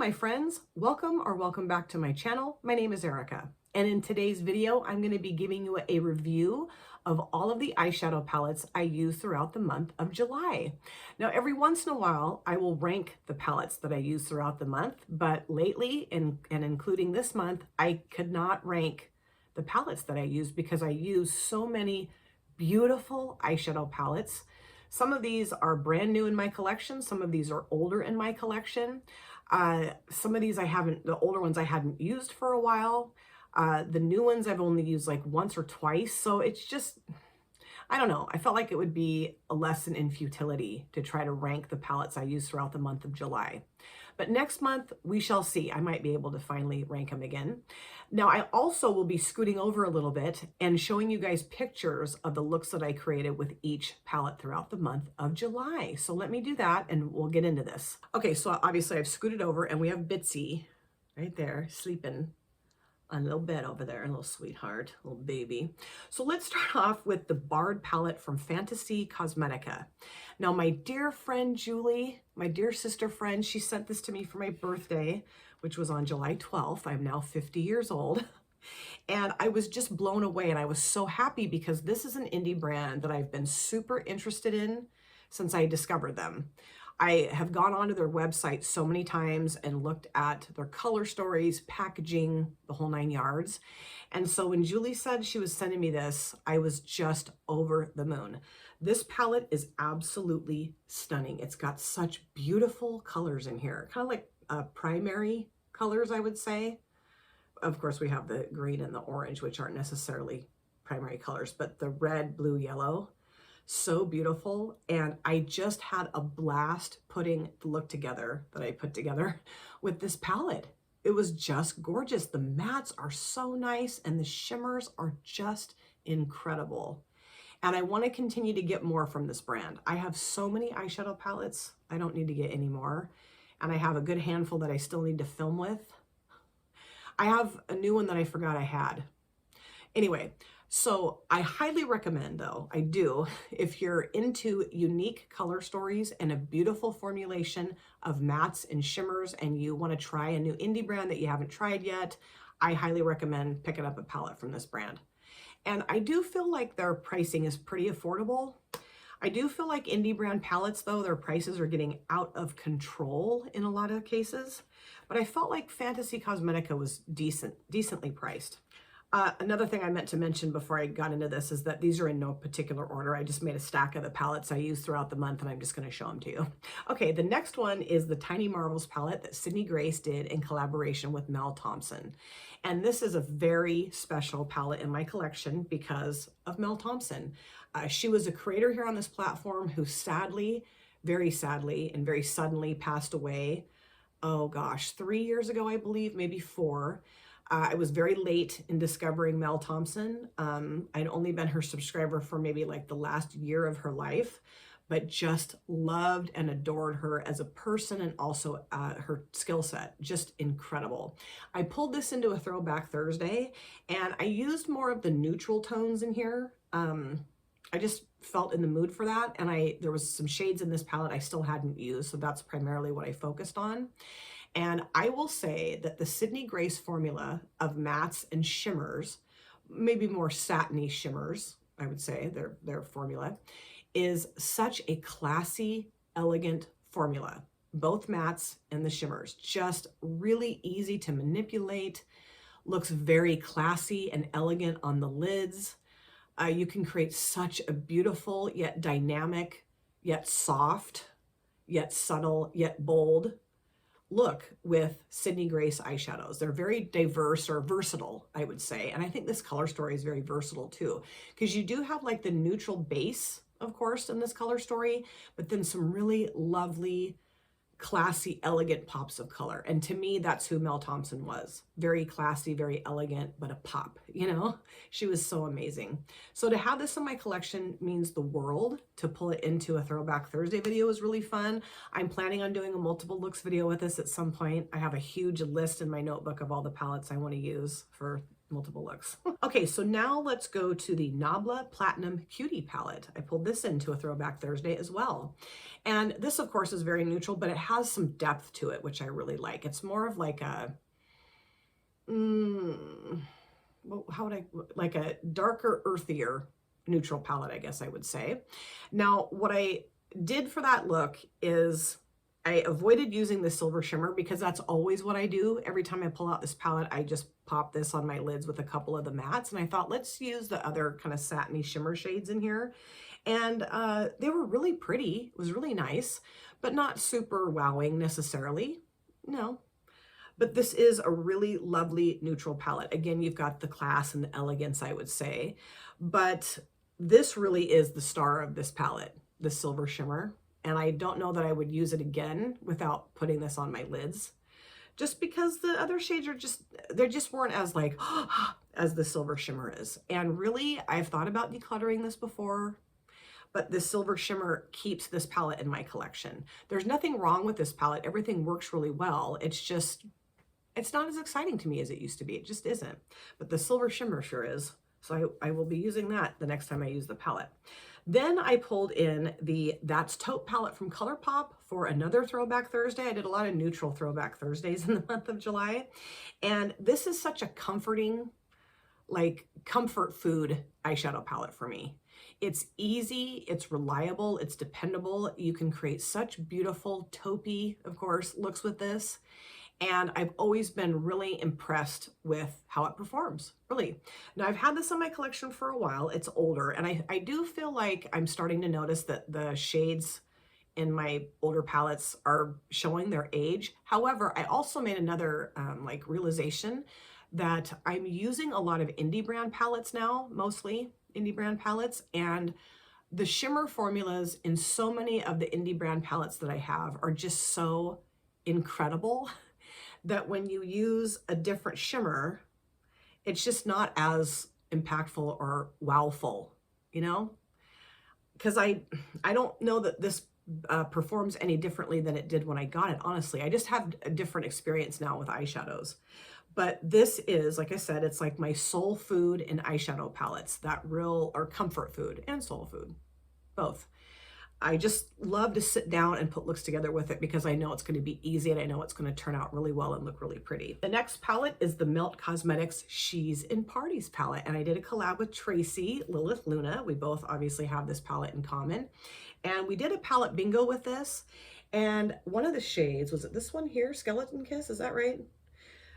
my friends, welcome or welcome back to my channel. My name is Erica, and in today's video I'm going to be giving you a review of all of the eyeshadow palettes I use throughout the month of July. Now every once in a while I will rank the palettes that I use throughout the month, but lately and including this month I could not rank the palettes that I use because I use so many beautiful eyeshadow palettes. Some of these are brand new in my collection. Some of these are older in my collection. Some of these the older ones I hadn't used for a while. The new ones I've only used like once or twice. So it's just, I don't know. I felt like it would be a lesson in futility to try to rank the palettes I use throughout the month of July. But next month, we shall see. I might be able to finally rank them again. Now, I also will be scooting over a little bit and showing you guys pictures of the looks that I created with each palette throughout the month of July. So let me do that and we'll get into this. Okay, so obviously I've scooted over and we have Bitsy right there sleeping on a little bed over there, a little sweetheart, little baby. So let's start off with the Barred palette from Fantasy Cosmetica. Now, my dear friend Julie, my dear sister friend, she sent this to me for my birthday, which was on July 12th. I'm now 50 years old. And I was just blown away, and I was so happy because this is an indie brand that I've been super interested in since I discovered them. I have gone onto their website so many times and looked at their color stories, packaging, the whole 9 yards. And so when Julie said she was sending me this, I was just over the moon. This palette is absolutely stunning. It's got such beautiful colors in here, kind of like primary colors, I would say. Of course, we have the green and the orange, which aren't necessarily primary colors, but the red, blue, yellow, so beautiful. And I just had a blast putting the look together that I put together with this palette. It was just gorgeous. The mattes are so nice and the shimmers are just incredible. And I want to continue to get more from this brand. I have so many eyeshadow palettes. I don't need to get any more. And I have a good handful that I still need to film with. I have a new one that I forgot I had. Anyway, so I highly recommend, though, I do, if you're into unique color stories and a beautiful formulation of mattes and shimmers and you want to try a new indie brand that you haven't tried yet, I highly recommend picking up a palette from this brand. And I do feel like their pricing is pretty affordable. I do feel like indie brand palettes, though, their prices are getting out of control in a lot of cases. But I felt like Fantasy Cosmetica was decently priced. Another thing I meant to mention before I got into this is that these are in no particular order. I just made a stack of the palettes I use throughout the month and I'm just going to show them to you. Okay, the next one is the Tiny Marvels palette that Sydney Grace did in collaboration with Mel Thompson. And this is a very special palette in my collection because of Mel Thompson. She was a creator here on this platform who sadly, very sadly, and very suddenly passed away. Oh gosh, 3 years ago, I believe, maybe 4. I was very late in discovering Mel Thompson. I'd only been her subscriber for maybe like the last year of her life, but just loved and adored her as a person and also her skill set, just incredible. I pulled this into a Throwback Thursday and I used more of the neutral tones in here. I just felt in the mood for that, and there was some shades in this palette I still hadn't used, so that's primarily what I focused on. And I will say that the Sydney Grace formula of mattes and shimmers, maybe more satiny shimmers, I would say, their formula, is such a classy, elegant formula. Both mattes and the shimmers, just really easy to manipulate, looks very classy and elegant on the lids. You can create such a beautiful, yet dynamic, yet soft, yet subtle, yet bold look with Sydney Grace eyeshadows. They're very diverse or versatile, I would say. And I think this color story is very versatile too, because you do have like the neutral base, of course, in this color story, but then some really lovely, classy, elegant pops of color. And to me, that's who Mel Thompson was. Very classy, very elegant, but a pop, you know? She was so amazing. So to have this in my collection means the world. To pull it into a Throwback Thursday video is really fun. I'm planning on doing a multiple looks video with this at some point. I have a huge list in my notebook of all the palettes I want to use for multiple looks. Okay, so now let's go to the Nabla Platinum Cutie palette. I pulled this into a Throwback Thursday as well. And this, of course, is very neutral, but it has some depth to it, which I really like. It's more of like a, well, like a darker, earthier neutral palette, I guess I would say. Now, what I did for that look is I avoided using the silver shimmer because that's always what I do. Every time I pull out this palette, I just pop this on my lids with a couple of the mattes. And I thought, let's use the other kind of satiny shimmer shades in here. And they were really pretty. It was really nice, but not super wowing necessarily. No. But this is a really lovely neutral palette. Again, you've got the class and the elegance, I would say. But this really is the star of this palette, the silver shimmer. And I don't know that I would use it again without putting this on my lids, just because the other shades are they just weren't as like, as the silver shimmer is. And really, I've thought about decluttering this before, but the silver shimmer keeps this palette in my collection. There's nothing wrong with this palette. Everything works really well. It's not as exciting to me as it used to be. It just isn't. But the silver shimmer sure is. So I will be using that the next time I use the palette. Then I pulled in the That's Taupe palette from Colourpop for another Throwback Thursday. I did a lot of neutral Throwback Thursdays in the month of July. And this is such a comforting, like comfort food eyeshadow palette for me. It's easy, it's reliable, it's dependable. You can create such beautiful taupey, of course, looks with this. And I've always been really impressed with how it performs, really. Now, I've had this in my collection for a while. It's older, and I do feel like I'm starting to notice that the shades in my older palettes are showing their age. However, I also made another like realization that I'm using a lot of indie brand palettes now, mostly indie brand palettes, and the shimmer formulas in so many of the indie brand palettes that I have are just so incredible that when you use a different shimmer, it's just not as impactful or wowful, you know? Because I don't know that this performs any differently than it did when I got it, honestly. I just have a different experience now with eyeshadows. But this is, like I said, it's like my soul food in eyeshadow palettes, that real, or comfort food and soul food, both. I just love to sit down and put looks together with it because I know it's going to be easy and I know it's going to turn out really well and look really pretty. The next palette is the Melt Cosmetics She's in Parties palette. And I did a collab with Tracy, Lilith Luna. We both obviously have this palette in common. And we did a palette bingo with this. And one of the shades, was it this one here, Skeleton Kiss? Is that right?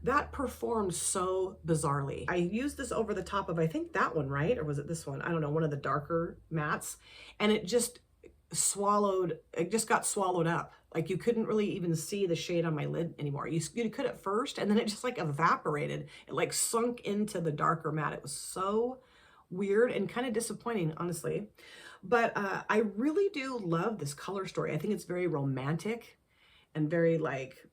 That performed so bizarrely. I used this over the top of, I think that one, right? Or was it this one? I don't know, one of the darker mattes. And it just got swallowed up. Like you couldn't really even see the shade on my lid anymore. You could at first, and then it just like evaporated. It like sunk into the darker matte. It was so weird and kind of disappointing, honestly. But I really do love this color story. I think it's very romantic and very like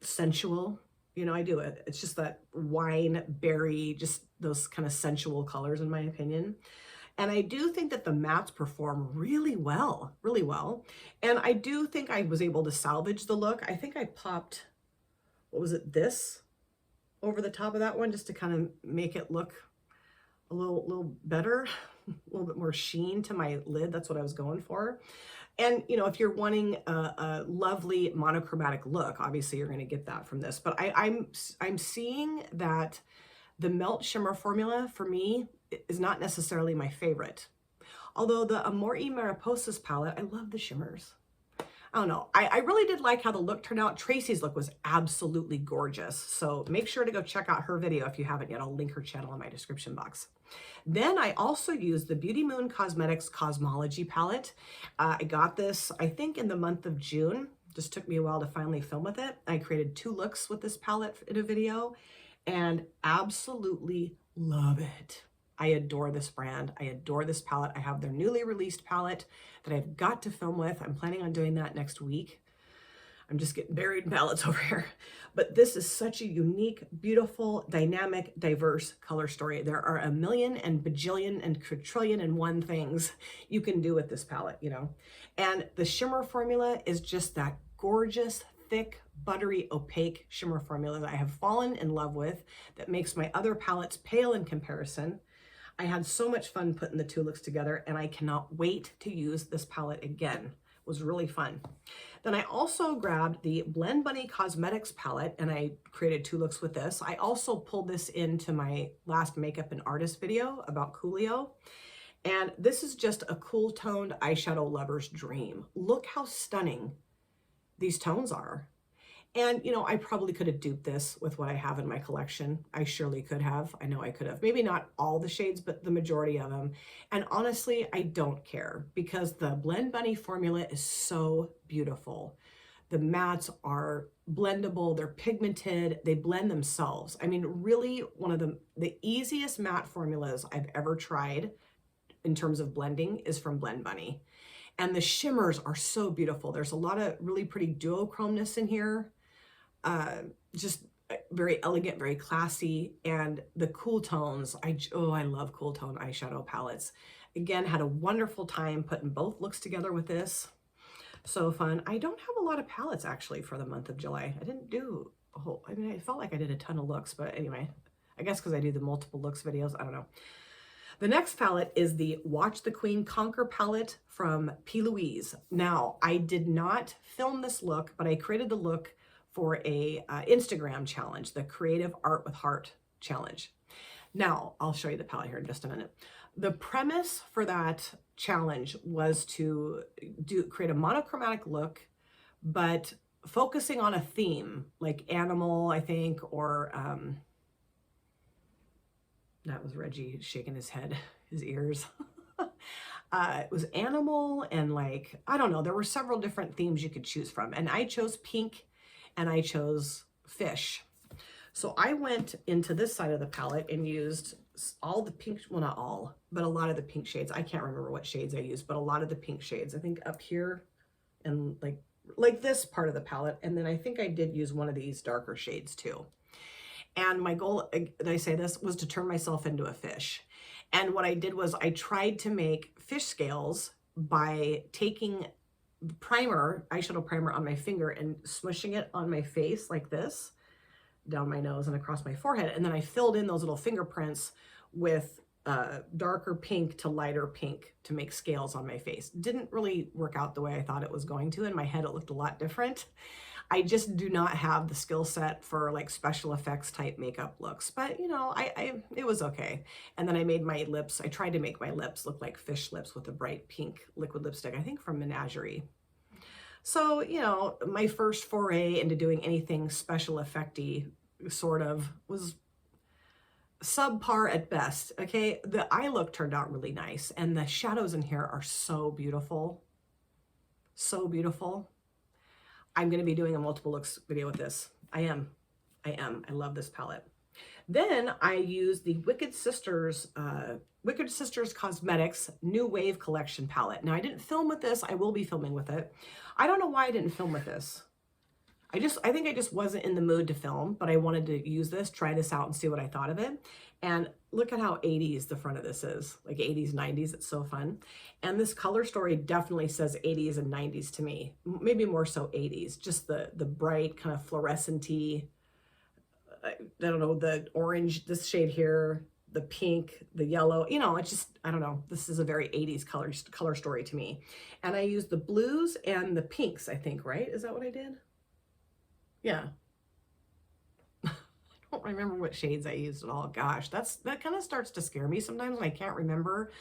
sensual. You know, I do it. It's just that wine, berry, just those kind of sensual colors in my opinion. And I do think that the mattes perform really well, really well. And I do think I was able to salvage the look. I think I popped, what was it, this over the top of that one just to kind of make it look a little better, a little bit more sheen to my lid. That's what I was going for. And, you know, if you're wanting a lovely monochromatic look, obviously you're going to get that from this. But I'm seeing that the Melt Shimmer formula for me is not necessarily my favorite. Although the Amor y Mariposas palette, I love the shimmers. I don't know. I really did like how the look turned out. Tracy's look was absolutely gorgeous. So make sure to go check out her video if you haven't yet. I'll link her channel in my description box. Then I also used the Beauty Moon Cosmetics Cosmology palette. I got this, I think, in the month of June. Just took me a while to finally film with it. I created 2 looks with this palette in a video and absolutely love it. I adore this brand. I adore this palette. I have their newly released palette that I've got to film with. I'm planning on doing that next week. I'm just getting buried in palettes over here. But this is such a unique, beautiful, dynamic, diverse color story. There are a million and bajillion and quadrillion and one things you can do with this palette, you know. And the shimmer formula is just that gorgeous, thick, buttery, opaque shimmer formula that I have fallen in love with that makes my other palettes pale in comparison. I had so much fun putting the two looks together, and I cannot wait to use this palette again. It was really fun. Then I also grabbed the Blend Bunny Cosmetics palette, and I created two looks with this. I also pulled this into my last makeup and artist video about Coolio. And this is just a cool toned eyeshadow lover's dream. Look how stunning these tones are. And, you know, I probably could have duped this with what I have in my collection. I surely could have. I know I could have. Maybe not all the shades, but the majority of them. And honestly, I don't care because the Blend Bunny formula is so beautiful. The mattes are blendable. They're pigmented. They blend themselves. I mean, really one of the easiest matte formulas I've ever tried in terms of blending is from Blend Bunny. And the shimmers are so beautiful. There's a lot of really pretty duochromeness in here. Just very elegant, very classy. And the cool tones, I love cool tone eyeshadow palettes. Again, had a wonderful time putting both looks together with this. So fun. I don't have a lot of palettes actually for the month of July. I didn't do a whole, I mean, I felt like I did a ton of looks, but anyway, I guess because I do the multiple looks videos, I don't know. The next palette is the Watch the Queen Conquer palette from Louise. Now, I did not film this look, but I created the look for a Instagram challenge, the Creative Art with Heart challenge. Now, I'll show you the palette here in just a minute. The premise for that challenge was to create a monochromatic look, but focusing on a theme, like animal, I think, or that was Reggie shaking his head, his ears. It was animal and like, I don't know, there were several different themes you could choose from. And I chose pink and I chose fish. So I went into this side of the palette and used all the pink, well, not all, but a lot of the pink shades. I can't remember what shades I used, but a lot of the pink shades. I think up here and like this part of the palette. And then I think I did use one of these darker shades too. And my goal, and I say this, was to turn myself into a fish. And what I did was I tried to make fish scales by taking primer, eyeshadow primer on my finger and smushing it on my face like this, down my nose and across my forehead. And then I filled in those little fingerprints with darker pink to lighter pink to make scales on my face. Didn't really work out the way I thought it was going to. In my head, it looked a lot different. I just do not have the skill set for like special effects type makeup looks, but you know, it was okay. And then I made my lips, I tried to make my lips look like fish lips with a bright pink liquid lipstick, I think from Menagerie. So, you know, my first foray into doing anything special effecty sort of was subpar at best, okay? The eye look turned out really nice, and the shadows in here are so beautiful. So beautiful. I'm going to be doing a multiple looks video with this. I am. I love this palette. Then I used the Wicked Sisters Cosmetics New Wave Collection palette. Now I didn't film with this. I will be filming with it. I don't know why I didn't film with this. I think I just wasn't in the mood to film, but I wanted to use this, try this out and see what I thought of it. And look at how 80s the front of this is, like 80s, 90s. It's so fun. And this color story definitely says 80s and 90s to me, maybe more so 80s, just the bright kind of fluorescent-y, I don't know, the orange, this shade here, the pink, the yellow, you know, it's just, I don't know. This is a very 80s color story to me. And I used the blues and the pinks, I think, right? Is that what I did? Yeah. I don't remember what shades I used at all. Gosh, that kind of starts to scare me sometimes when I can't remember.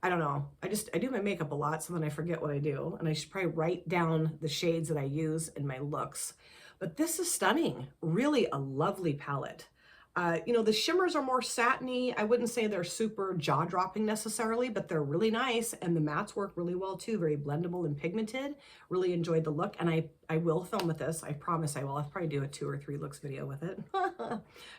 I don't know. I do my makeup a lot, so then I forget what I do. And I should probably write down the shades that I use in my looks. But this is stunning. Really a lovely palette. You know, the shimmers are more satiny. I wouldn't say they're super jaw-dropping necessarily, but they're really nice. And the mattes work really well too. Very blendable and pigmented. Really enjoyed the look. And I will film with this. I promise I will. I'll probably do a 2 or 3 looks video with it.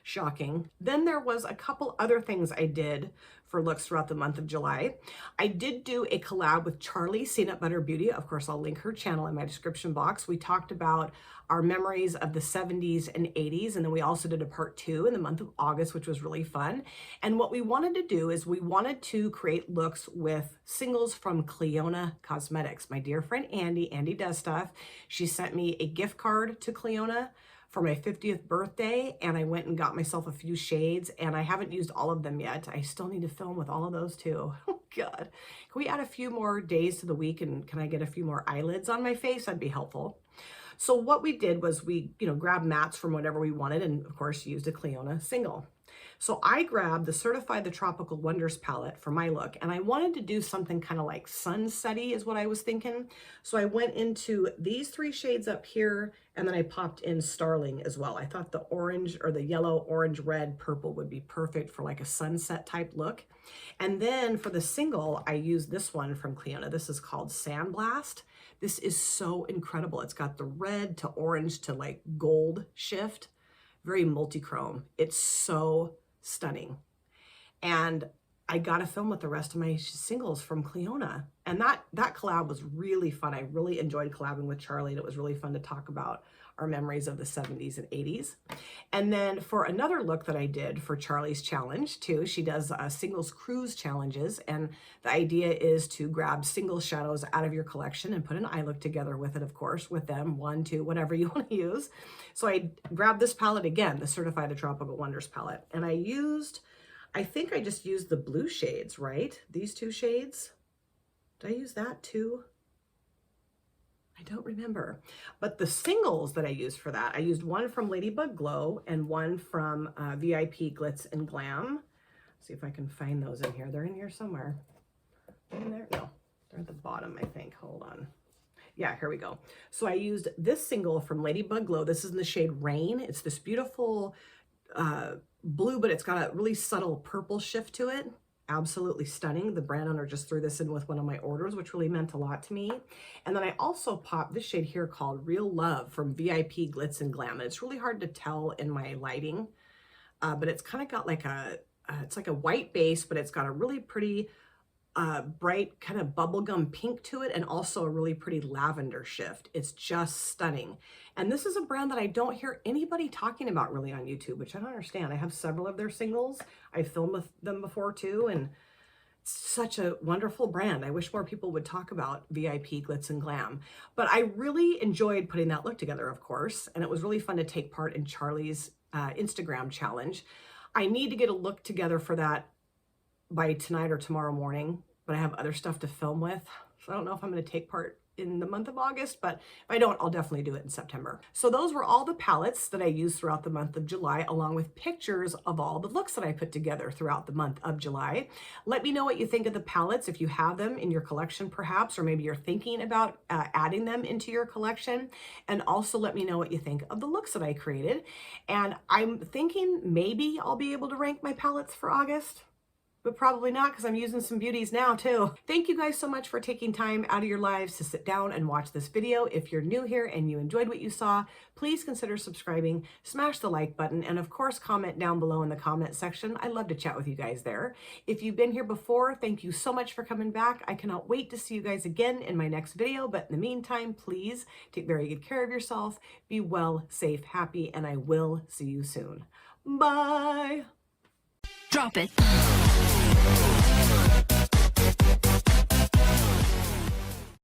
Shocking. Then there was a couple other things I did for looks throughout the month of July. I did do a collab with Charlie, Peanut Butter Beauty. Of course, I'll link her channel in my description box. We talked about our memories of the 70s and 80s, and then we also did a part 2 in the month of August, which was really fun. And what we wanted to do is we wanted to create looks with singles from Cleona Cosmetics. My dear friend Andy does stuff. She's sent me a gift card to Cleona for my 50th birthday, and I went and got myself a few shades, and I haven't used all of them yet. I still need to film with all of those too. Oh God. Can we add a few more days to the week, and can I get a few more eyelids on my face? That'd be helpful. So what we did was we, grabbed mattes from whatever we wanted, and of course used a Cleona single. So I grabbed the Certified the Tropical Wonders palette for my look, and I wanted to do something kind of like sunsetty is what I was thinking. So I went into these 3 shades up here, and then I popped in Starling as well. I thought the orange or the yellow, orange, red, purple would be perfect for like a sunset type look. And then for the single, I used this one from Cleona. This is called Sandblast. This is so incredible. It's got the red to orange to like gold shift, very multi-chrome. It's so stunning. And I got to film with the rest of my singles from Cleona. And that collab was really fun. I really enjoyed collabing with Charlie, and it was really fun to talk about our memories of the 70s and 80s. And then for another look that I did for Charlie's challenge too, she does singles cruise challenges. And the idea is to grab single shadows out of your collection and put an eye look together with it, of course, with them, 1, 2, whatever you want to use. So I grabbed this palette again, the Certified the Tropical Wonders palette. And I think I just used the blue shades, right? These 2 shades. Did I use that too? I don't remember. But the singles that I used for that, I used one from Ladybug Glow and one from VIP Glitz and Glam. See if I can find those in here. They're in here somewhere. In there? No, they're at the bottom, I think. Hold on. Yeah, here we go. So I used this single from Ladybug Glow. This is in the shade Rain. It's this beautiful blue, but it's got a really subtle purple shift to it. Absolutely stunning. The brand owner just threw this in with one of my orders, which really meant a lot to me. And then I also popped this shade here called Real Love from VIP Glitz and Glam. And it's really hard to tell in my lighting, but it's kind of got like it's like a white base, but it's got a really pretty bright kind of bubblegum pink to it, and also a really pretty lavender shift. It's just stunning. And this is a brand that I don't hear anybody talking about really on YouTube, which I don't understand. I have several of their singles. I filmed with them before too, and it's such a wonderful brand. I wish more people would talk about VIP Glitz and Glam. But I really enjoyed putting that look together, of course, and it was really fun to take part in Charlie's Instagram challenge. I need to get a look together for that by tonight or tomorrow morning, but I have other stuff to film with. So I don't know if I'm going to take part in the month of August, but if I don't, I'll definitely do it in September. So those were all the palettes that I used throughout the month of July, along with pictures of all the looks that I put together throughout the month of July. Let me know what you think of the palettes, if you have them in your collection perhaps, or maybe you're thinking about adding them into your collection. And also let me know what you think of the looks that I created. And I'm thinking maybe I'll be able to rank my palettes for August, but probably not, because I'm using some beauties now too. Thank you guys so much for taking time out of your lives to sit down and watch this video. If you're new here and you enjoyed what you saw, please consider subscribing, smash the like button, and of course comment down below in the comment section. I love to chat with you guys there. If you've been here before, thank you so much for coming back. I cannot wait to see you guys again in my next video, but in the meantime, please take very good care of yourself, be well, safe, happy, and I will see you soon. Bye! Drop it.